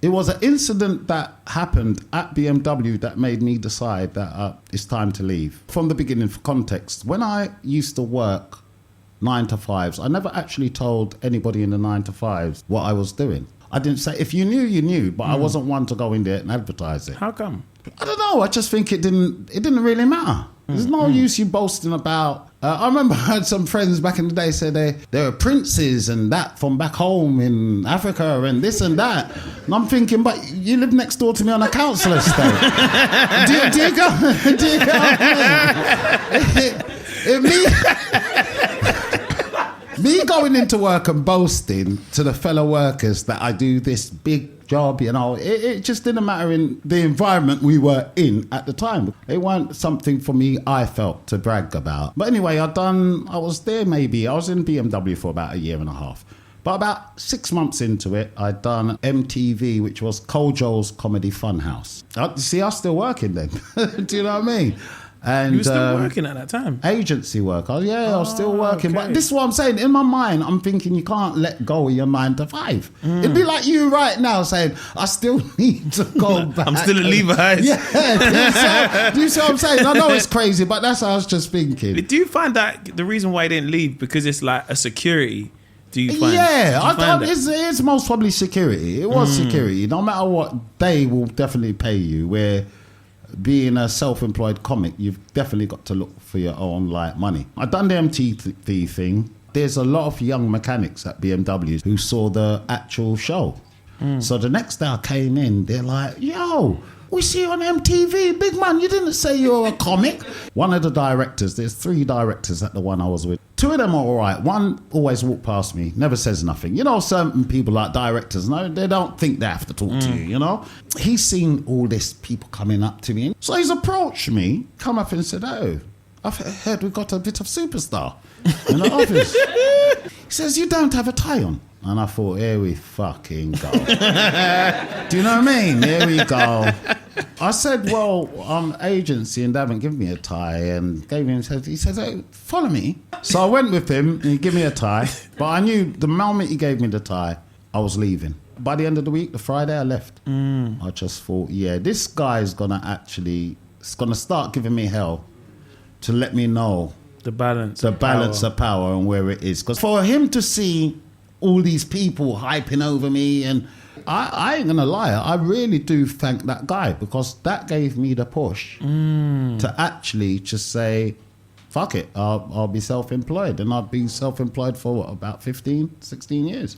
It was an incident that happened at BMW that made me decide that it's time to leave. From the beginning, for context, when I used to work 9 to 5s, I never actually told anybody in the 9 to 5s what I was doing. I didn't say, if you knew, you knew, but I wasn't one to go in there and advertise it. How come? I don't know. I just think it didn't really matter. There's no use you boasting about. I remember I had some friends back in the day say they were princes and that from back home in Africa and this and that. And I'm thinking, but you live next door to me on a council estate. do you go? Do you go? Me going into work and boasting to the fellow workers that I do this big job, you know, it just didn't matter in the environment we were in at the time. It wasn't something for me, I felt, to brag about. But anyway, I was in BMW for about a year and a half. But about 6 months into it, I'd done MTV, which was Kojo's Comedy Funhouse. See, I was still working then. Do you know what I mean? And you were still working at that time? Agency work. I was still working. Okay. But this is what I'm saying. In my mind, I'm thinking you can't let go of your 9 to 5. It'd be like you right now saying, I still need to go back. I'm still a Levi's. Yeah. Do you see what I'm saying? I know it's crazy, but that's how I was just thinking. Do you find that the reason why you didn't leave, because it's like a security? Do you find? Yeah, it's most probably security. It was security. No matter what, they will definitely pay you. Where being a self-employed comic, you've definitely got to look for your own money. I've done the MTV thing. There's a lot of young mechanics at BMW who saw the actual show. So the next day I came in, they're like, yo, we see you on MTV, big man, you didn't say you were a comic. One of the directors, there's 3 directors at the one I was with. 2 of them are all right. One always walked past me, never says nothing. You know, certain people like directors, no, they don't think they have to talk to you, you know. He's seen all this people coming up to me. So he's approached me, come up and said, oh, I've heard we've got a bit of superstar in the office. He says, you don't have a tie on. And I thought, here we fucking go. Do you know what I mean? Here we go. I said, well, I'm agency and they haven't given me a tie. And gave him, he said, hey, follow me. So I went with him and he gave me a tie. But I knew the moment he gave me the tie, I was leaving. By the end of the week, the Friday, I left. I just thought, yeah, this guy's going to start giving me hell to let me know the balance of power and where it is. Because for him to see all these people hyping over me, and I ain't gonna lie, I really do thank that guy, because that gave me the push to actually just say, fuck it, I'll be self-employed. And I've been self-employed for about 15, 16 years.